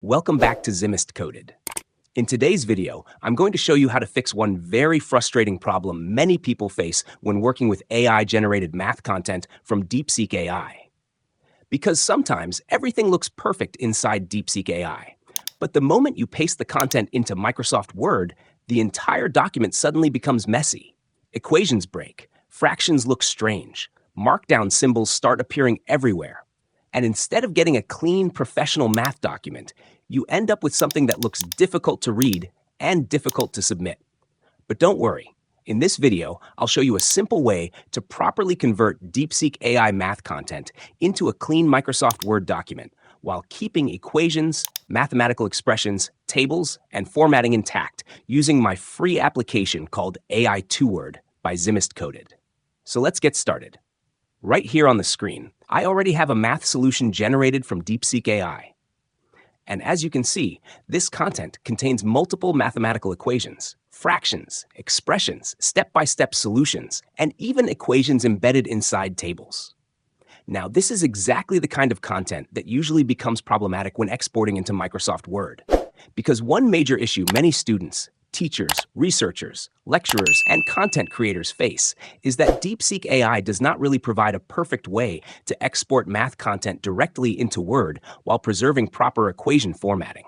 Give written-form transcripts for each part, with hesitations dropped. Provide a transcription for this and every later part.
Welcome back to Zimist Coded. In today's video, I'm going to show you how to fix one very frustrating problem many people face when working with AI-generated math content from DeepSeek AI. Because sometimes everything looks perfect inside DeepSeek AI, but the moment you paste the content into Microsoft Word, the entire document suddenly becomes messy. Equations break, fractions look strange, markdown symbols start appearing everywhere. And instead of getting a clean, professional math document, you end up with something that looks difficult to read and difficult to submit. But don't worry. In this video, I'll show you a simple way to properly convert DeepSeek AI math content into a clean Microsoft Word document while keeping equations, mathematical expressions, tables, and formatting intact using my free application called AI 2Word by Zimist Coded. So let's get started. Right here on the screen, I already have a math solution generated from DeepSeek AI. And as you can see, this content contains multiple mathematical equations, fractions, expressions, step-by-step solutions, and even equations embedded inside tables. Now, this is exactly the kind of content that usually becomes problematic when exporting into Microsoft Word. Because one major issue many students, teachers, researchers, lecturers, and content creators face is that DeepSeek AI does not really provide a perfect way to export math content directly into Word while preserving proper equation formatting.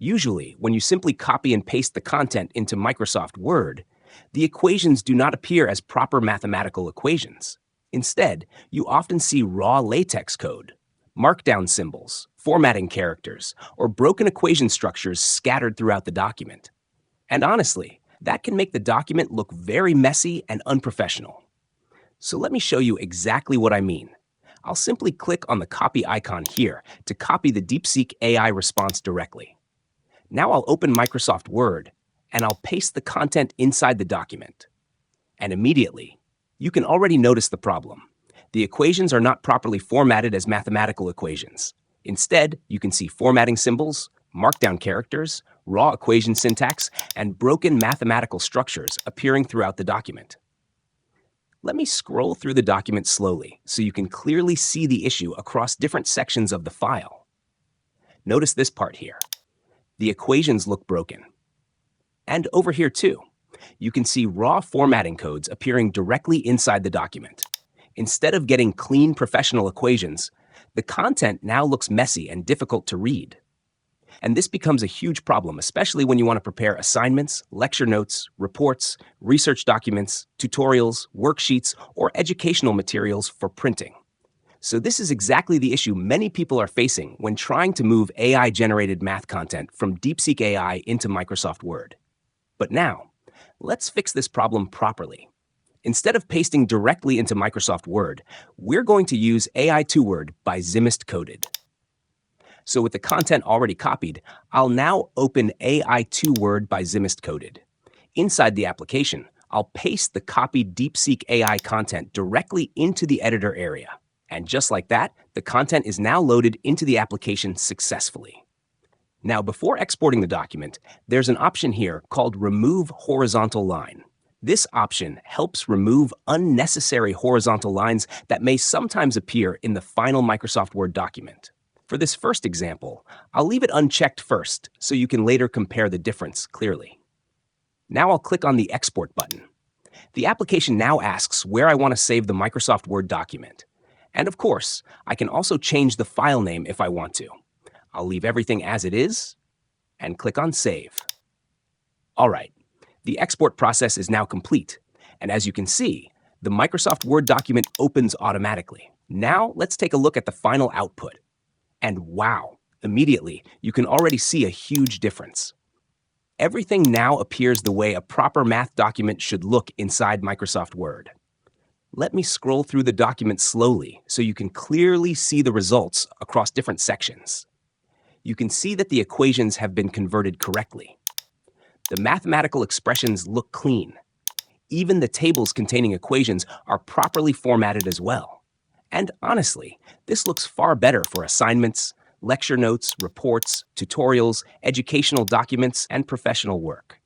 Usually, when you simply copy and paste the content into Microsoft Word, the equations do not appear as proper mathematical equations. Instead, you often see raw LaTeX code, markdown symbols, formatting characters, or broken equation structures scattered throughout the document. And honestly, that can make the document look very messy and unprofessional. So let me show you exactly what I mean. I'll simply click on the copy icon here to copy the DeepSeek AI response directly. Now I'll open Microsoft Word, and I'll paste the content inside the document. And immediately, you can already notice the problem. The equations are not properly formatted as mathematical equations. Instead, you can see formatting symbols, markdown characters, raw equation syntax, and broken mathematical structures appearing throughout the document. Let me scroll through the document slowly so you can clearly see the issue across different sections of the file. Notice this part here. The equations look broken. And over here too, you can see raw formatting codes appearing directly inside the document. Instead of getting clean professional equations, the content now looks messy and difficult to read. And this becomes a huge problem, especially when you want to prepare assignments, lecture notes, reports, research documents, tutorials, worksheets, or educational materials for printing. So this is exactly the issue many people are facing when trying to move AI-generated math content from DeepSeek AI into Microsoft Word. But now, let's fix this problem properly. Instead of pasting directly into Microsoft Word, we're going to use AI 2Word by Zimist Coded. So with the content already copied, I'll now open AI 2Word by Zimist Coded. Inside the application, I'll paste the copied DeepSeek AI content directly into the editor area. And just like that, the content is now loaded into the application successfully. Now, before exporting the document, there's an option here called Remove Horizontal Line. This option helps remove unnecessary horizontal lines that may sometimes appear in the final Microsoft Word document. For this first example, I'll leave it unchecked first so you can later compare the difference clearly. Now I'll click on the Export button. The application now asks where I want to save the Microsoft Word document. And of course, I can also change the file name if I want to. I'll leave everything as it is and click on Save. All right, the export process is now complete. And as you can see, the Microsoft Word document opens automatically. Now let's take a look at the final output. And wow, immediately, you can already see a huge difference. Everything now appears the way a proper math document should look inside Microsoft Word. Let me scroll through the document slowly so you can clearly see the results across different sections. You can see that the equations have been converted correctly. The mathematical expressions look clean. Even the tables containing equations are properly formatted as well. And honestly, this looks far better for assignments, lecture notes, reports, tutorials, educational documents, and professional work.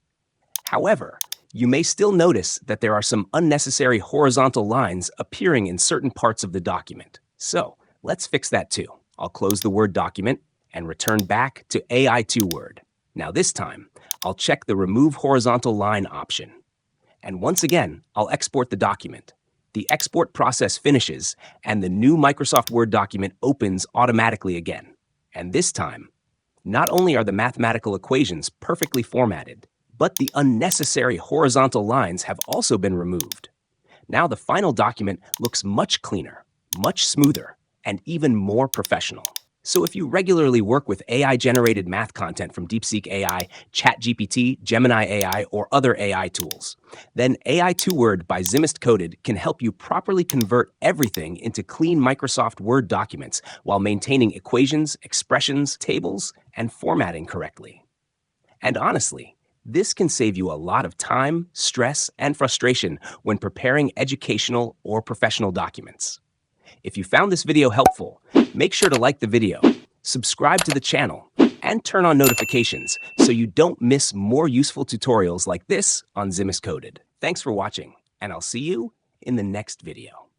However, you may still notice that there are some unnecessary horizontal lines appearing in certain parts of the document. So let's fix that too. I'll close the Word document and return back to AI2 Word. Now this time, I'll check the Remove Horizontal Line option. And once again, I'll export the document. The export process finishes, and the new Microsoft Word document opens automatically again. And this time, not only are the mathematical equations perfectly formatted, but the unnecessary horizontal lines have also been removed. Now the final document looks much cleaner, much smoother, and even more professional. So if you regularly work with AI-generated math content from DeepSeek AI, ChatGPT, Gemini AI, or other AI tools, then AI2 Word by Zimist Coded can help you properly convert everything into clean Microsoft Word documents while maintaining equations, expressions, tables, and formatting correctly. And honestly, this can save you a lot of time, stress, and frustration when preparing educational or professional documents. If you found this video helpful, make sure to like the video, subscribe to the channel, and turn on notifications so you don't miss more useful tutorials like this on Zimist Coded. Thanks for watching, and I'll see you in the next video.